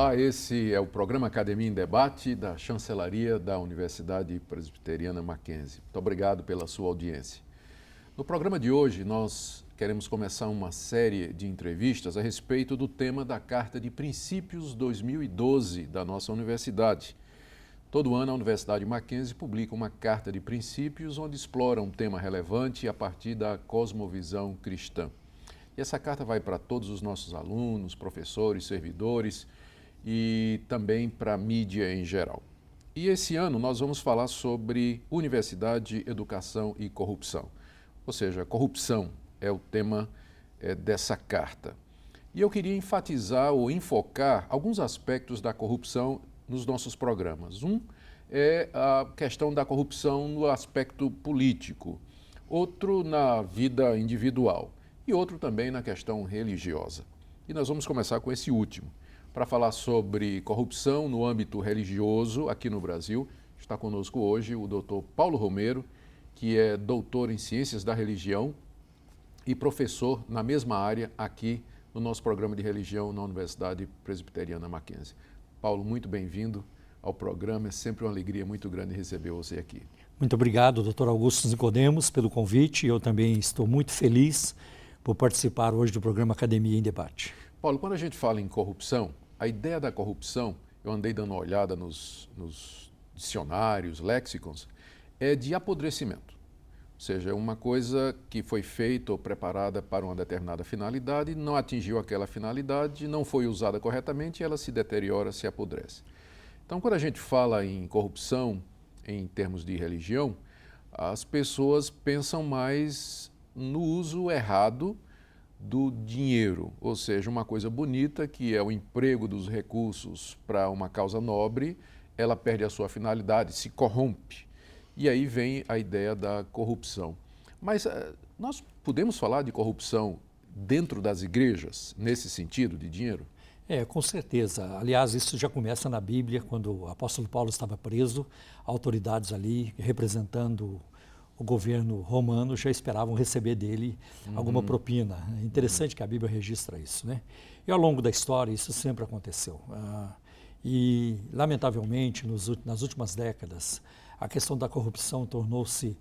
Olá, esse é o programa Academia em Debate da Chancelaria da Universidade Presbiteriana Mackenzie. Muito obrigado pela sua audiência. No programa de hoje, nós queremos começar uma série de entrevistas a respeito do tema da Carta de Princípios 2012 da nossa universidade. Todo ano, a Universidade Mackenzie publica uma Carta de Princípios onde explora um tema relevante a partir da cosmovisão cristã. E essa carta vai para todos os nossos alunos, professores, servidores e também para a mídia em geral. E esse ano nós vamos falar sobre universidade, educação e corrupção. Ou seja, corrupção é o tema dessa carta. E eu queria enfatizar ou enfocar alguns aspectos da corrupção nos nossos programas. Um é a questão da corrupção no aspecto político, outro na vida individual e outro também na questão religiosa. E nós vamos começar com esse último. Para falar sobre corrupção no âmbito religioso aqui no Brasil, está conosco hoje o Dr. Paulo Romero, que é doutor em Ciências da Religião e professor na mesma área aqui no nosso programa de religião na Universidade Presbiteriana Mackenzie. Paulo, muito bem-vindo ao programa, é sempre uma alegria muito grande receber você aqui. Muito obrigado, Dr. Augusto Nicodemos, pelo convite. Eu também estou muito feliz por participar hoje do programa Academia em Debate. Paulo, quando a gente fala em corrupção, a ideia da corrupção, eu andei dando uma olhada nos dicionários, léxicons, é de apodrecimento. Ou seja, é uma coisa que foi feita ou preparada para uma determinada finalidade, não atingiu aquela finalidade, não foi usada corretamente e ela se deteriora, se apodrece. Então, quando a gente fala em corrupção em termos de religião, as pessoas pensam mais no uso errado do dinheiro, ou seja, uma coisa bonita que é o emprego dos recursos para uma causa nobre, ela perde a sua finalidade, se corrompe. E aí vem a ideia da corrupção. Mas nós podemos falar de corrupção dentro das igrejas, nesse sentido de dinheiro? Com certeza. Aliás, isso já começa na Bíblia, quando o apóstolo Paulo estava preso, autoridades ali representando o governo romano já esperavam receber dele alguma propina. É interessante que a Bíblia registra isso, né? E ao longo da história isso sempre aconteceu. E, lamentavelmente, nas últimas décadas, a questão da corrupção tornou-se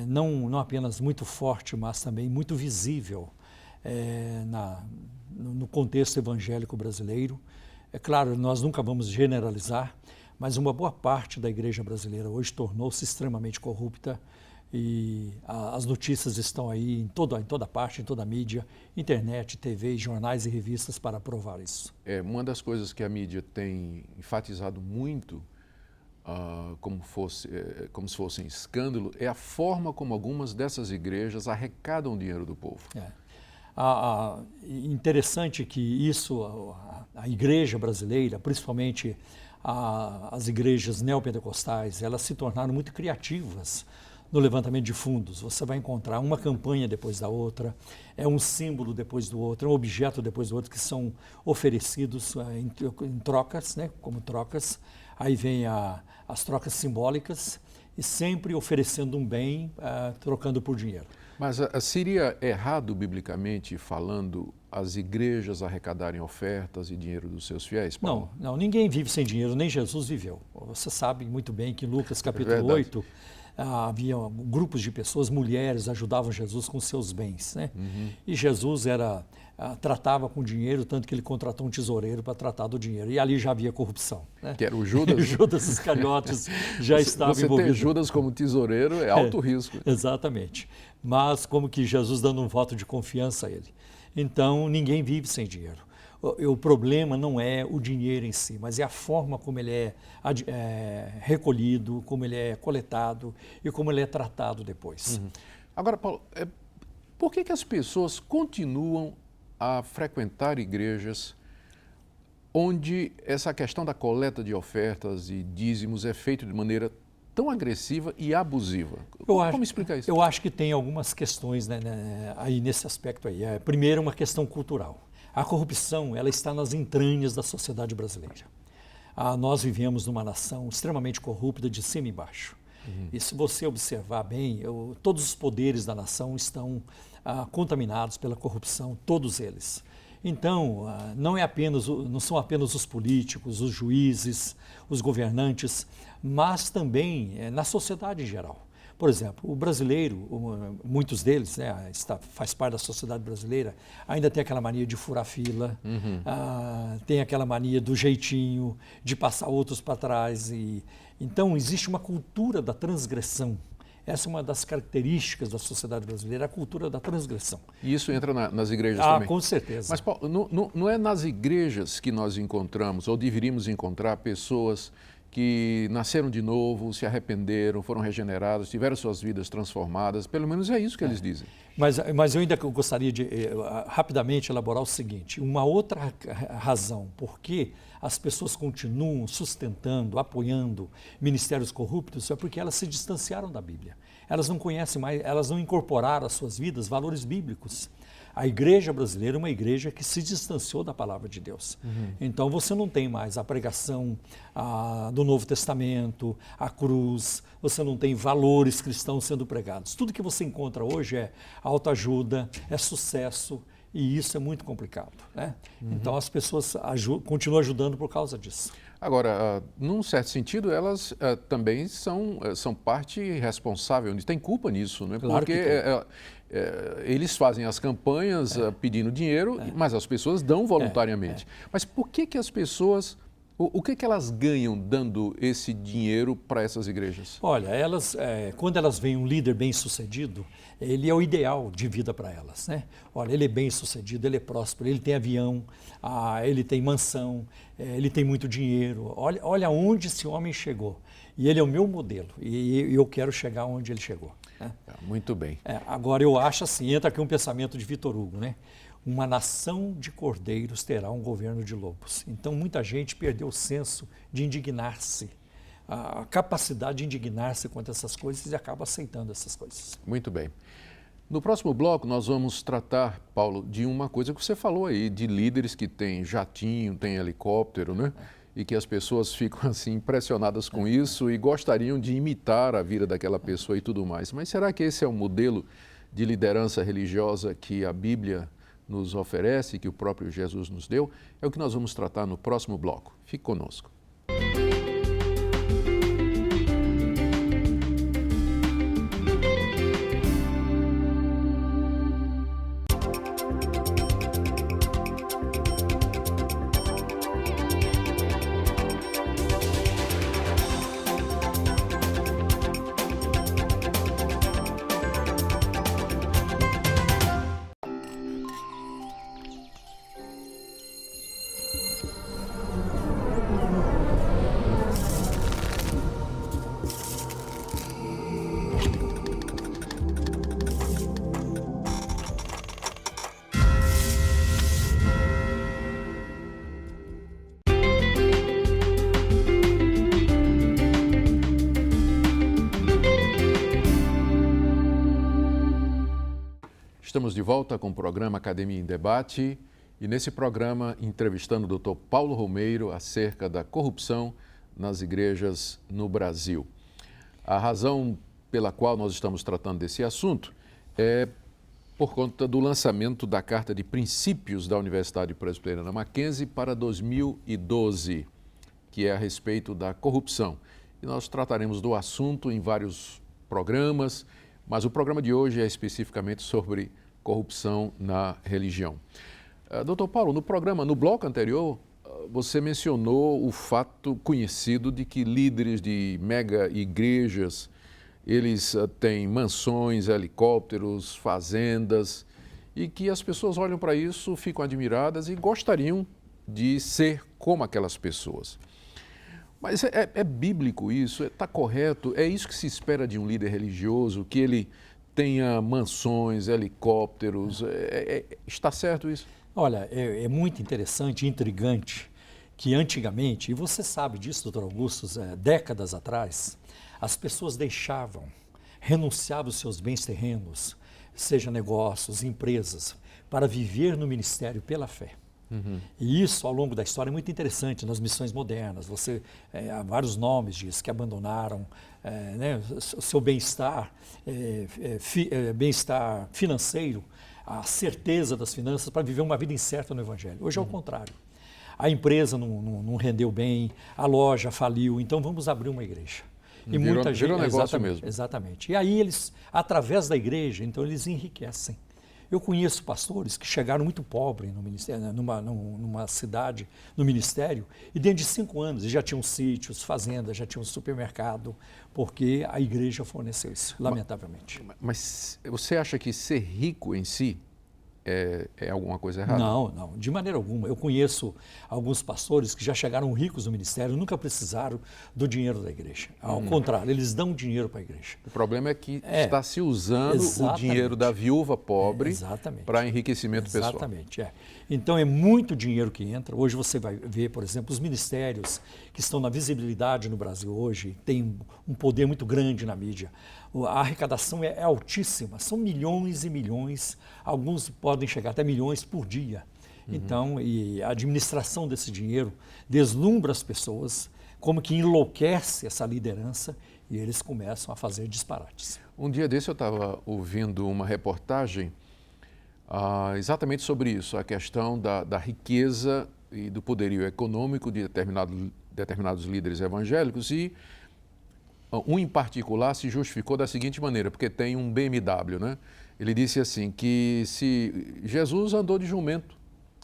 não apenas muito forte, mas também muito visível no contexto evangélico brasileiro. É claro, nós nunca vamos generalizar, mas uma boa parte da igreja brasileira hoje tornou-se extremamente corrupta e as notícias estão aí em toda parte, em toda a mídia, internet, TV, jornais e revistas para provar isso. Uma das coisas que a mídia tem enfatizado muito, como se fosse um escândalo, é a forma como algumas dessas igrejas arrecadam dinheiro do povo. Interessante que isso, a igreja brasileira, principalmente as igrejas neopentecostais, elas se tornaram muito criativas no levantamento de fundos. Você vai encontrar uma campanha depois da outra, um símbolo depois do outro, um objeto depois do outro que são oferecidos em trocas, né, como trocas. Aí vem as trocas simbólicas e sempre oferecendo um bem, trocando por dinheiro. Mas seria errado, biblicamente falando, as igrejas arrecadarem ofertas e dinheiro dos seus fiéis, Paulo? Não, ninguém vive sem dinheiro, nem Jesus viveu. Você sabe muito bem que em Lucas capítulo 8, havia grupos de pessoas, mulheres, ajudavam Jesus com seus bens, né? E Jesus tratava com dinheiro, tanto que ele contratou um tesoureiro para tratar do dinheiro. E ali já havia corrupção, né? Que era o Judas? Judas Iscariotes já estava envolvido. Você ter Judas como tesoureiro é alto risco. Exatamente. Mas como que Jesus dando um voto de confiança a ele. Então, ninguém vive sem dinheiro. O problema não é o dinheiro em si, mas é a forma como ele é recolhido, como ele é coletado e como ele é tratado depois. Agora, Paulo, por que as pessoas continuam a frequentar igrejas onde essa questão da coleta de ofertas e dízimos é feita de maneira tão agressiva e abusiva? Como explicar isso? Eu acho que tem algumas questões, né, aí nesse aspecto aí. Primeiro, uma questão cultural. A corrupção, ela está nas entranhas da sociedade brasileira. Nós vivemos numa nação extremamente corrupta de cima e baixo. E se você observar bem, todos os poderes da nação estão contaminados pela corrupção, todos eles. Então, não são apenas os políticos, os juízes, os governantes, mas também na sociedade em geral. Por exemplo, o brasileiro, muitos deles, né, faz parte da sociedade brasileira, ainda tem aquela mania de furar fila, tem aquela mania do jeitinho, de passar outros para trás. Então, existe uma cultura da transgressão. Essa é uma das características da sociedade brasileira, a cultura da transgressão. E isso entra nas igrejas também? Com certeza. Mas, Paulo, não é nas igrejas que nós encontramos, ou deveríamos encontrar, pessoas que nasceram de novo, se arrependeram, foram regenerados, tiveram suas vidas transformadas, pelo menos é isso que eles dizem. Mas eu ainda gostaria de rapidamente elaborar o seguinte, uma outra razão por que as pessoas continuam sustentando, apoiando ministérios corruptos é porque elas se distanciaram da Bíblia. Elas não conhecem mais, elas não incorporaram às suas vidas valores bíblicos. A igreja brasileira é uma igreja que se distanciou da palavra de Deus. Então você não tem mais a pregação do Novo Testamento, a cruz, você não tem valores cristãos sendo pregados. Tudo que você encontra hoje é autoajuda, é sucesso, e isso é muito complicado, né? Então as pessoas continuam ajudando por causa disso. Agora, num certo sentido, elas também são parte responsável, tem culpa nisso, não é? Claro Porque eles fazem as campanhas pedindo dinheiro, mas as pessoas dão voluntariamente. Mas por que as pessoas... O que elas ganham dando esse dinheiro para essas igrejas? Olha, quando elas veem um líder bem-sucedido, ele é o ideal de vida para elas, né? Olha, ele é bem-sucedido, ele é próspero, ele tem avião, ele tem mansão, ele tem muito dinheiro. Olha onde esse homem chegou. E ele é o meu modelo, e eu quero chegar onde ele chegou, né? Muito bem. Agora, eu acho assim, entra aqui um pensamento de Vitor Hugo, né? Uma nação de cordeiros terá um governo de lobos. Então, muita gente perdeu o senso de indignar-se, a capacidade de indignar-se contra essas coisas e acaba aceitando essas coisas. Muito bem. No próximo bloco, nós vamos tratar, Paulo, de uma coisa que você falou aí, de líderes que têm jatinho, têm helicóptero, né? E que as pessoas ficam assim impressionadas com isso e gostariam de imitar a vida daquela pessoa e tudo mais. Mas será que esse é o modelo de liderança religiosa que a Bíblia nos oferece, que o próprio Jesus nos deu? É o que nós vamos tratar no próximo bloco. Fique conosco. Estamos de volta com o programa Academia em Debate e nesse programa entrevistando o Dr. Paulo Romeiro acerca da corrupção nas igrejas no Brasil. A razão pela qual nós estamos tratando desse assunto é por conta do lançamento da Carta de Princípios da Universidade Presbiteriana Mackenzie para 2012, que é a respeito da corrupção. E nós trataremos do assunto em vários programas, mas o programa de hoje é especificamente sobre corrupção na religião. Doutor Paulo, no bloco anterior, você mencionou o fato conhecido de que líderes de mega igrejas, eles têm mansões, helicópteros, fazendas, e que as pessoas olham para isso, ficam admiradas e gostariam de ser como aquelas pessoas. Mas é bíblico isso? Está correto? É isso que se espera de um líder religioso, que ele tenha mansões, helicópteros? Está certo isso? Olha, é muito interessante, intrigante, que antigamente, e você sabe disso, doutor Augusto, décadas atrás, as pessoas renunciavam os seus bens terrenos, seja negócios, empresas, para viver no ministério pela fé. E isso, ao longo da história, é muito interessante nas missões modernas. Há vários nomes disso, que abandonaram o seu bem-estar, bem-estar financeiro, a certeza das finanças para viver uma vida incerta no Evangelho. Hoje é o contrário. A empresa não rendeu bem, a loja faliu, então vamos abrir uma igreja. E muita gente, virou negócio mesmo. Exatamente. E aí eles, através da igreja, então eles enriquecem. Eu conheço pastores que chegaram muito pobres no ministério, numa cidade, no ministério, e dentro de 5 anos já tinham sítios, fazendas, já tinham supermercado, porque a igreja forneceu isso, lamentavelmente. Mas você acha que ser rico em si é alguma coisa errada? Não, de maneira alguma. Eu conheço alguns pastores que já chegaram ricos no ministério, nunca precisaram do dinheiro da igreja. Ao contrário, eles dão dinheiro para a igreja. O problema é que está se usando o dinheiro da viúva pobre para enriquecimento pessoal. Exatamente. Então é muito dinheiro que entra. Hoje você vai ver, por exemplo, os ministérios que estão na visibilidade no Brasil hoje, têm um poder muito grande na mídia. A arrecadação é altíssima, são milhões e milhões, alguns podem chegar até milhões por dia. Então, e a administração desse dinheiro deslumbra as pessoas, como que enlouquece essa liderança e eles começam a fazer disparates. Um dia desse eu estava ouvindo uma reportagem exatamente sobre isso, a questão da riqueza e do poderio econômico de determinados líderes evangélicos e um em particular se justificou da seguinte maneira, porque tem um BMW, né? Ele disse assim, que se Jesus andou de jumento,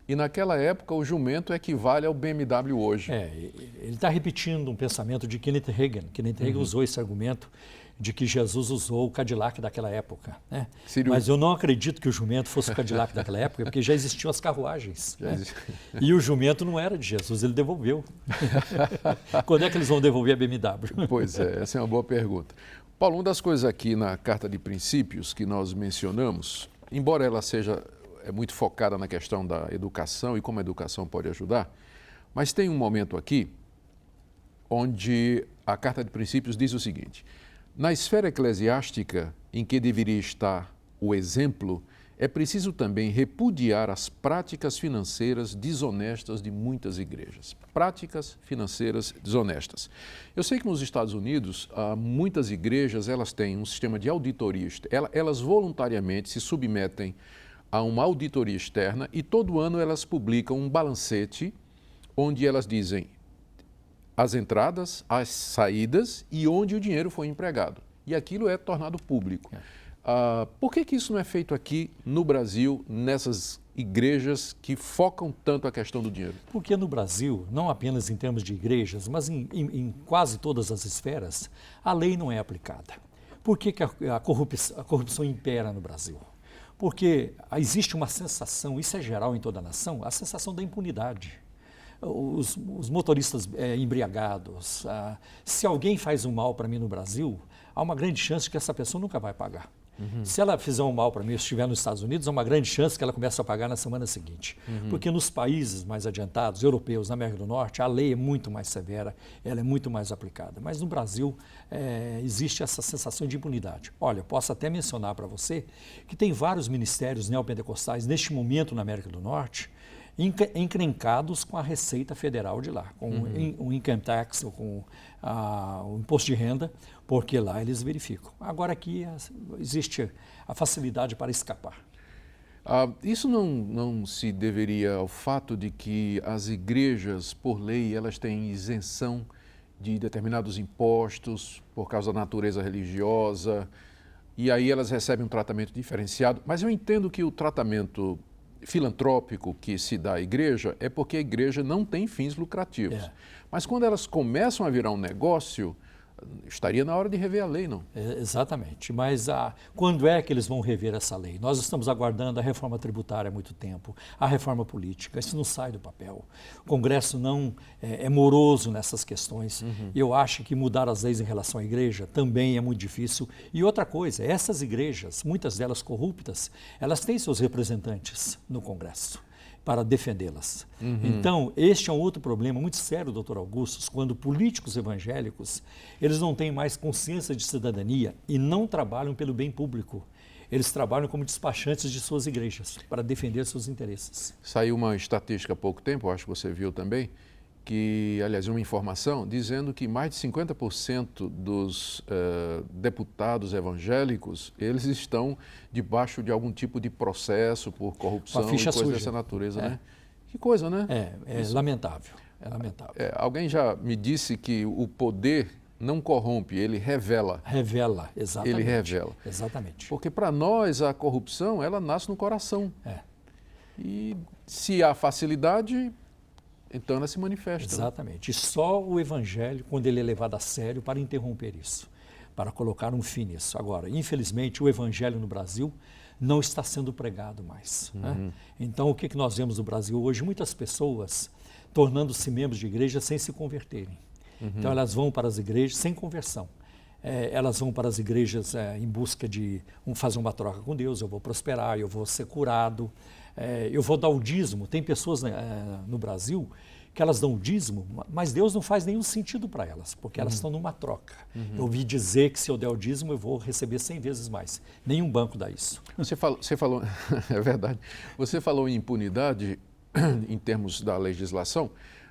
e naquela época o jumento equivale ao BMW hoje. Ele está repetindo um pensamento de Kenneth Hagin. Kenneth Hagin usou esse argumento de que Jesus usou o Cadillac daquela época. Né? Mas eu não acredito que o jumento fosse o Cadillac daquela época, porque já existiam as carruagens. Né? E o jumento não era de Jesus, ele devolveu. Quando é que eles vão devolver a BMW? Pois é, essa é uma boa pergunta. Paulo, uma das coisas aqui na Carta de Princípios que nós mencionamos, embora ela seja muito focada na questão da educação e como a educação pode ajudar, mas tem um momento aqui onde a Carta de Princípios diz o seguinte: na esfera eclesiástica em que deveria estar o exemplo, é preciso também repudiar as práticas financeiras desonestas de muitas igrejas. Práticas financeiras desonestas. Eu sei que nos Estados Unidos, muitas igrejas elas têm um sistema de auditoria, elas voluntariamente se submetem a uma auditoria externa e todo ano elas publicam um balancete onde elas dizem as entradas, as saídas e onde o dinheiro foi empregado. E aquilo é tornado público. Por que isso não é feito aqui no Brasil, nessas igrejas que focam tanto a questão do dinheiro? Porque no Brasil, não apenas em termos de igrejas, mas em quase todas as esferas, a lei não é aplicada. Por que a corrupção impera no Brasil? Porque existe uma sensação, isso é geral em toda a nação, a sensação da impunidade. Os motoristas embriagados, se alguém faz um mal para mim no Brasil, há uma grande chance de que essa pessoa nunca vai pagar. Se ela fizer um mal para mim, se estiver nos Estados Unidos, há uma grande chance que ela comece a pagar na semana seguinte. Porque nos países mais adiantados, europeus, na América do Norte, a lei é muito mais severa, ela é muito mais aplicada. Mas no Brasil existe essa sensação de impunidade. Olha, posso até mencionar para você que tem vários ministérios neopentecostais neste momento na América do Norte encrencados com a Receita Federal de lá, com o income tax ou com o imposto de renda, porque lá eles verificam. Agora aqui existe a facilidade para escapar. Isso não se deveria ao fato de que as igrejas, por lei, elas têm isenção de determinados impostos por causa da natureza religiosa, e aí elas recebem um tratamento diferenciado, mas eu entendo que o tratamento filantrópico que se dá à igreja é porque a igreja não tem fins lucrativos. Mas quando elas começam a virar um negócio, estaria na hora de rever a lei, não? Exatamente. Mas quando é que eles vão rever essa lei? Nós estamos aguardando a reforma tributária há muito tempo, a reforma política. Isso não sai do papel. O Congresso não é moroso nessas questões. Eu acho que mudar as leis em relação à igreja também é muito difícil. E outra coisa, essas igrejas, muitas delas corruptas, elas têm seus representantes no Congresso para defendê-las. Então, este é um outro problema muito sério, doutor Augusto, quando políticos evangélicos, eles não têm mais consciência de cidadania e não trabalham pelo bem público. Eles trabalham como despachantes de suas igrejas, para defender seus interesses. Saiu uma estatística há pouco tempo, acho que você viu também, que, aliás, uma informação dizendo que mais de 50% dos deputados evangélicos, eles estão debaixo de algum tipo de processo por corrupção e coisas suja. dessa natureza, né? Que coisa, né? Lamentável, é lamentável. Alguém já me disse que o poder não corrompe, ele revela. Revela, exatamente. Ele revela. Exatamente. Porque para nós a corrupção, ela nasce no coração. E se há facilidade, então ela se manifesta. Exatamente. E só o Evangelho, quando ele é levado a sério, para interromper isso, para colocar um fim nisso. Agora, infelizmente, o Evangelho no Brasil não está sendo pregado mais. Né? Então, o que nós vemos no Brasil hoje? Muitas pessoas tornando-se membros de igreja sem se converterem. Então, elas vão para as igrejas sem conversão. Elas vão para as igrejas em busca de fazer uma troca com Deus, eu vou prosperar, eu vou ser curado, eu vou dar o dízimo. Tem pessoas no Brasil que elas dão o dízimo, mas Deus não faz nenhum sentido para elas, porque elas estão numa troca. Eu ouvi dizer que se eu der o dízimo, eu vou receber 100 vezes mais. Nenhum banco dá isso. Você falou é verdade, você falou em impunidade em termos da legislação,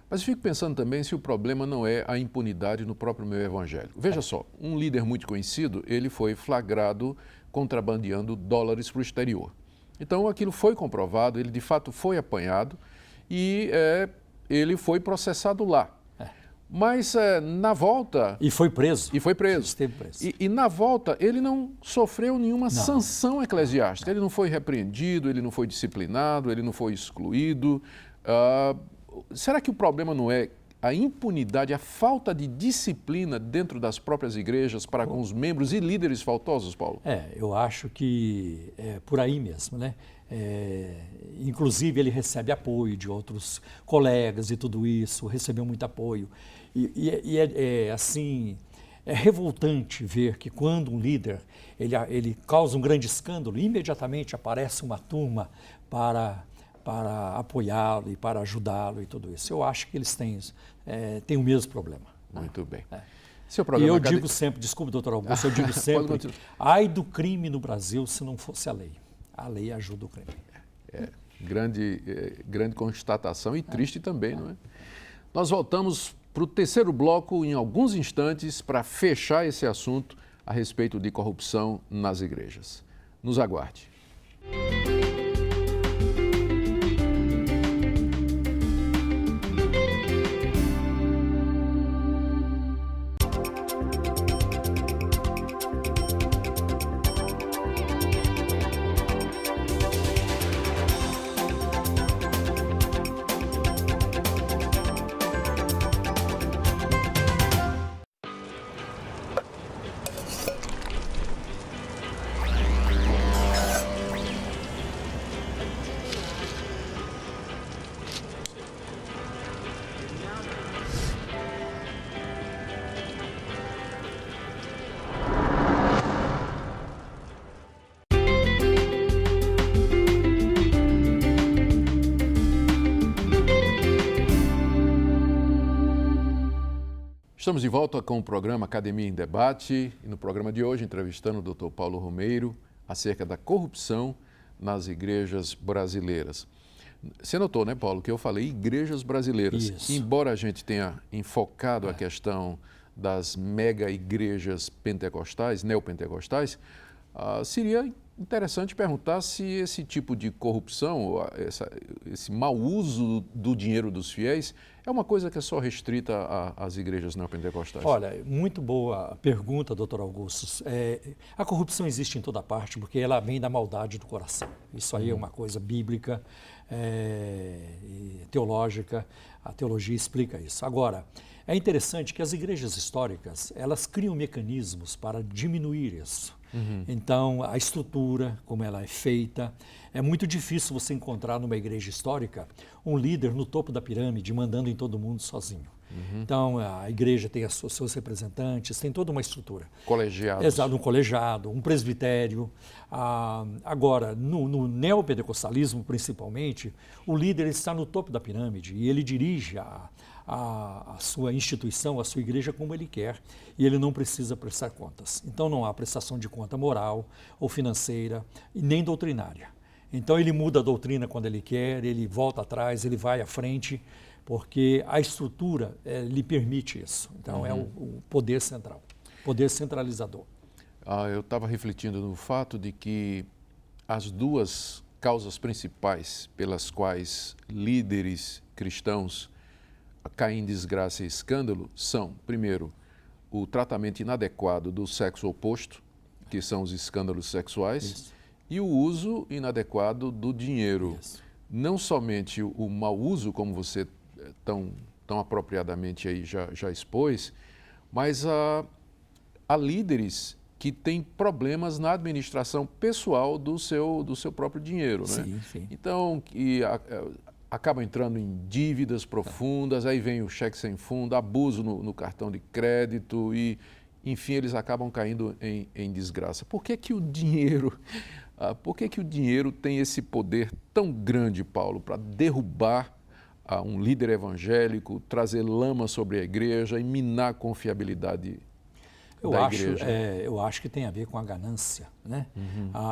mas eu fico pensando também se o problema não é a impunidade no próprio meio evangélico. Veja só, um líder muito conhecido, ele foi flagrado contrabandeando dólares para o exterior. Então aquilo foi comprovado, ele de fato foi apanhado e ele foi processado lá. Mas na volta... E foi preso. E foi preso. Esteve preso. E na volta ele não sofreu nenhuma sanção eclesiástica. Ele não foi repreendido, ele não foi disciplinado, ele não foi excluído. Será que o problema não é a impunidade, a falta de disciplina dentro das próprias igrejas para com os membros e líderes faltosos, Paulo? Eu acho que é por aí mesmo, né? Inclusive ele recebe apoio de outros colegas e tudo isso, recebeu muito apoio. E assim, é revoltante ver que quando um líder ele causa um grande escândalo, imediatamente aparece uma turma para apoiá-lo e para ajudá-lo e tudo isso. Eu acho que eles têm o mesmo problema. Muito bem. E eu digo sempre, desculpe, doutor Augusto, eu digo sempre, ai do crime no Brasil se não fosse a lei. A lei ajuda o crime. Grande constatação e triste também, não é? Nós voltamos para o terceiro bloco em alguns instantes para fechar esse assunto a respeito de corrupção nas igrejas. Nos aguarde. Estamos de volta com o programa Academia em Debate e no programa de hoje entrevistando o Dr. Paulo Romeiro acerca da corrupção nas igrejas brasileiras. Você notou, né, Paulo, que eu falei igrejas brasileiras. Isso. Embora a gente tenha enfocado a questão das mega igrejas pentecostais, neopentecostais, seria interessante perguntar se esse tipo de corrupção, esse mau uso do dinheiro dos fiéis, é uma coisa que é só restrita às igrejas neopentecostais. Olha, muito boa pergunta, doutor Augusto. A corrupção existe em toda parte porque ela vem da maldade do coração. Isso aí é uma coisa bíblica, teológica, a teologia explica isso. Agora, é interessante que as igrejas históricas, elas criam mecanismos para diminuir isso. Então, a estrutura, como ela é feita, é muito difícil você encontrar numa igreja histórica um líder no topo da pirâmide mandando em todo mundo sozinho. Então, a igreja tem os seus representantes, tem toda uma estrutura. Colegiados. Exato, um colegiado, um presbitério. Agora, no neopentecostalismo, principalmente, o líder está no topo da pirâmide e ele dirige a sua instituição, a sua igreja como ele quer, e ele não precisa prestar contas. Então não há prestação de conta moral ou financeira e nem doutrinária. Então ele muda a doutrina quando ele quer, ele volta atrás, ele vai à frente, porque a estrutura lhe permite isso. Então, é o poder central, poder centralizador. Eu estava refletindo no fato de que as duas causas principais pelas quais líderes cristãos caem em desgraça e escândalo são, primeiro, o tratamento inadequado do sexo oposto, que são os escândalos sexuais, isso, e o uso inadequado do dinheiro. Isso. Não somente o mau uso, como você tão apropriadamente aí já expôs, mas há líderes que têm problemas na administração pessoal do seu próprio dinheiro, né? Sim, sim. Então, acabam entrando em dívidas profundas, aí vem o cheque sem fundo, abuso no cartão de crédito e, enfim, eles acabam caindo em desgraça. Por que que o dinheiro tem esse poder tão grande, Paulo, para derrubar um líder evangélico, trazer lama sobre a igreja e minar a confiabilidade da igreja? Eu acho que tem a ver com a ganância, né?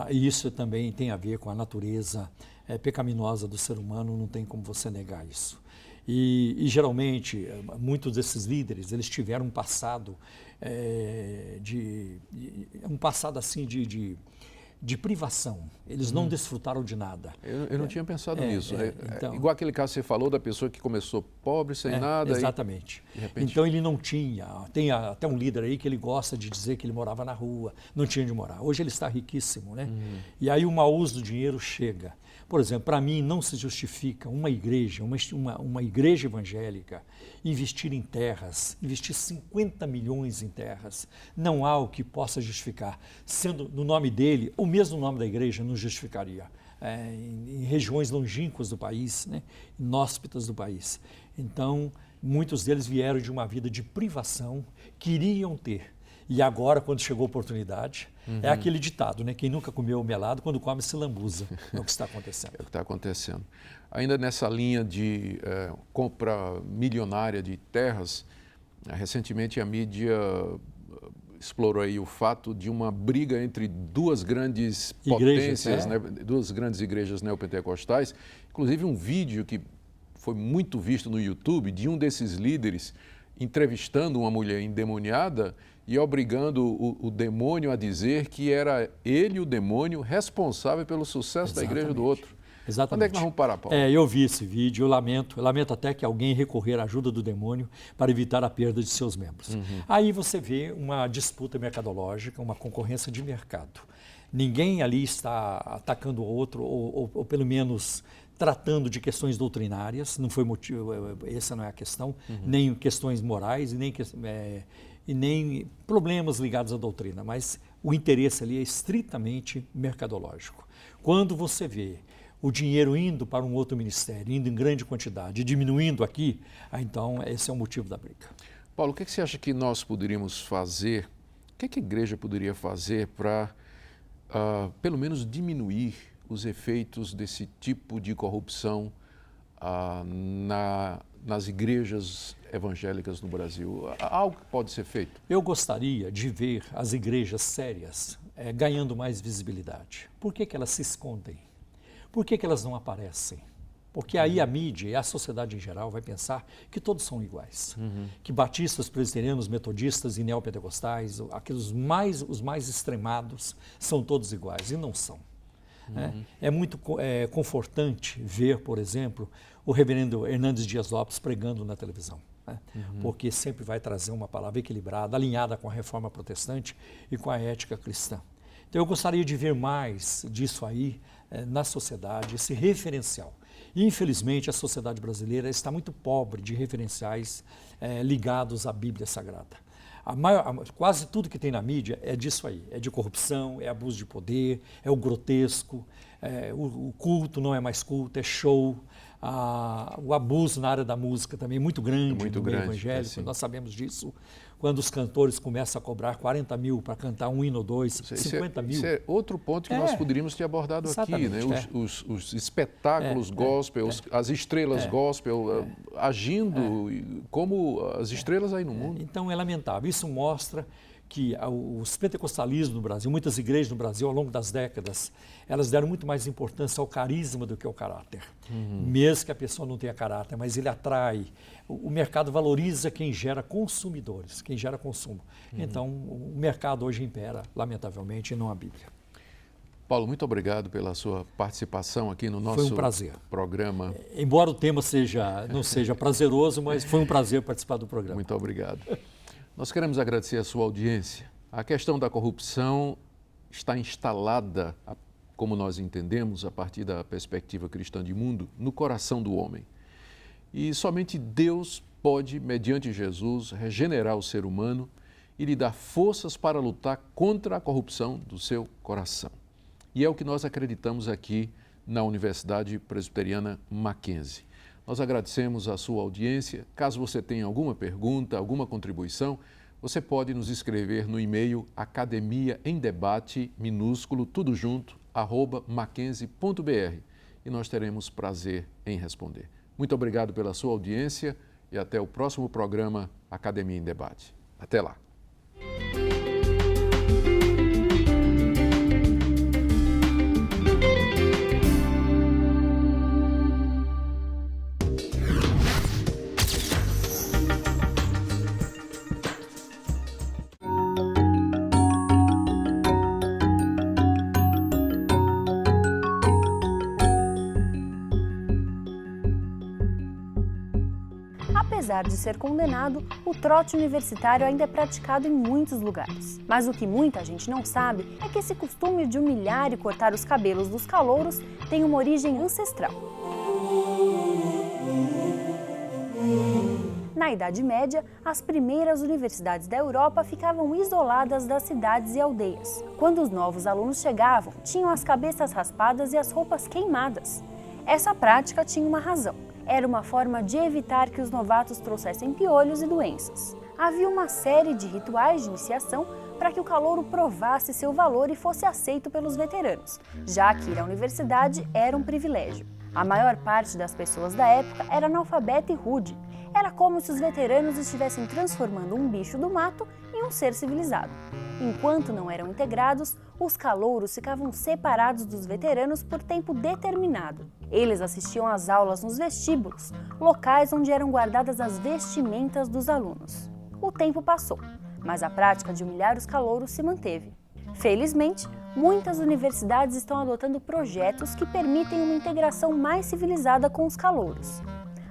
E isso também tem a ver com a natureza pecaminosa do ser humano, não tem como você negar isso. E geralmente, muitos desses líderes, eles tiveram um passado, assim de privação. Eles não desfrutaram de nada. Eu não tinha pensado nisso. Então, igual aquele caso que você falou da pessoa que começou pobre, sem nada. Exatamente. E, de repente... Então ele não tinha. Tem até um líder aí que ele gosta de dizer que ele morava na rua, não tinha onde morar. Hoje ele está riquíssimo, né? E aí o mau uso do dinheiro chega. Por exemplo, para mim não se justifica uma igreja evangélica investir em terras, investir 50 milhões em terras. Não há o que possa justificar. Sendo no nome dele, o mesmo nome da igreja não justificaria. Em regiões longínquas do país, né? Inóspitas do país. Então, muitos deles vieram de uma vida de privação, queriam ter. E agora, quando chegou a oportunidade, é aquele ditado, né? Quem nunca comeu melado, quando come se lambuza. É o que está acontecendo. É o que está acontecendo. Ainda nessa linha de compra milionária de terras, recentemente a mídia explorou aí o fato de uma briga entre duas grandes potências, né? Duas grandes igrejas neopentecostais. Inclusive um vídeo que foi muito visto no YouTube de um desses líderes entrevistando uma mulher endemoniada e obrigando o demônio a dizer que era ele, o demônio, responsável pelo sucesso da igreja do outro. Exatamente. Onde é que nós vamos parar, Paulo? Eu vi esse vídeo, eu lamento até que alguém recorrer à ajuda do demônio para evitar a perda de seus membros. Aí você vê uma disputa mercadológica, uma concorrência de mercado. Ninguém ali está atacando o outro, ou pelo menos tratando de questões doutrinárias, não foi motivo, essa não é a questão, nem questões morais e nem problemas ligados à doutrina, mas o interesse ali é estritamente mercadológico. Quando você vê o dinheiro indo para um outro ministério, indo em grande quantidade, diminuindo aqui, então esse é o motivo da briga. Paulo, o que você acha que nós poderíamos fazer, o que a igreja poderia fazer para, pelo menos, diminuir os efeitos desse tipo de corrupção nas igrejas evangélicas no Brasil? Há algo que pode ser feito? Eu gostaria de ver as igrejas sérias ganhando mais visibilidade. Por que elas se escondem? Por que elas não aparecem? Porque aí a mídia e a sociedade em geral vai pensar que todos são iguais. Que batistas, presbiterianos, metodistas e neopentecostais, os mais extremados, são todos iguais, e não são. É muito confortante ver, por exemplo, o reverendo Hernandes Dias Lopes pregando na televisão, né? Porque sempre vai trazer uma palavra equilibrada, alinhada com a reforma protestante e com a ética cristã. Então eu gostaria de ver mais disso aí na sociedade, esse referencial. E, infelizmente, a sociedade brasileira está muito pobre de referenciais ligados à Bíblia Sagrada. Quase tudo que tem na mídia é disso aí, é de corrupção, é abuso de poder, é o grotesco, o culto não é mais culto, é show. O abuso na área da música também é muito grande no meio evangélico, nós sabemos disso. Quando os cantores começam a cobrar 40 mil para cantar um hino ou dois, 50 mil. Isso é outro ponto que nós poderíamos ter abordado aqui, né? Os espetáculos gospel, as estrelas gospel agindo como as estrelas aí no mundo. Então é lamentável. Isso mostra que os pentecostalismos no Brasil, muitas igrejas no Brasil, ao longo das décadas, elas deram muito mais importância ao carisma do que ao caráter. Mesmo que a pessoa não tenha caráter, mas ele atrai. O mercado valoriza quem gera consumidores, quem gera consumo. Então, o mercado hoje impera, lamentavelmente, e não a Bíblia. Paulo, muito obrigado pela sua participação aqui no nosso Foi um prazer. Programa. Embora o tema não seja prazeroso, mas foi um prazer participar do programa. Muito obrigado. Nós queremos agradecer a sua audiência. A questão da corrupção está instalada, como nós entendemos, a partir da perspectiva cristã de mundo, no coração do homem. E somente Deus pode, mediante Jesus, regenerar o ser humano e lhe dar forças para lutar contra a corrupção do seu coração. E é o que nós acreditamos aqui na Universidade Presbiteriana Mackenzie. Nós agradecemos a sua audiência. Caso você tenha alguma pergunta, alguma contribuição, você pode nos escrever no e-mail academiaemdebate, minúsculo, tudo junto, @mackenzie.br, e nós teremos prazer em responder. Muito obrigado pela sua audiência e até o próximo programa Academia em Debate. Até lá. Apesar de ser condenado, o trote universitário ainda é praticado em muitos lugares. Mas o que muita gente não sabe é que esse costume de humilhar e cortar os cabelos dos calouros tem uma origem ancestral. Na Idade Média, as primeiras universidades da Europa ficavam isoladas das cidades e aldeias. Quando os novos alunos chegavam, tinham as cabeças raspadas e as roupas queimadas. Essa prática tinha uma razão. Era uma forma de evitar que os novatos trouxessem piolhos e doenças. Havia uma série de rituais de iniciação para que o calouro provasse seu valor e fosse aceito pelos veteranos, já que ir à universidade era um privilégio. A maior parte das pessoas da época era analfabeta e rude. Era como se os veteranos estivessem transformando um bicho do mato em um ser civilizado. Enquanto não eram integrados, os calouros ficavam separados dos veteranos por tempo determinado. Eles assistiam às aulas nos vestíbulos, locais onde eram guardadas as vestimentas dos alunos. O tempo passou, mas a prática de humilhar os calouros se manteve. Felizmente, muitas universidades estão adotando projetos que permitem uma integração mais civilizada com os calouros.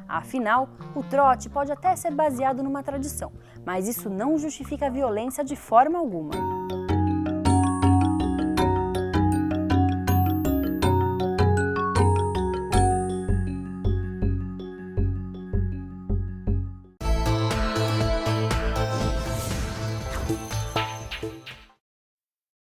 Afinal, o trote pode até ser baseado numa tradição, mas isso não justifica a violência de forma alguma.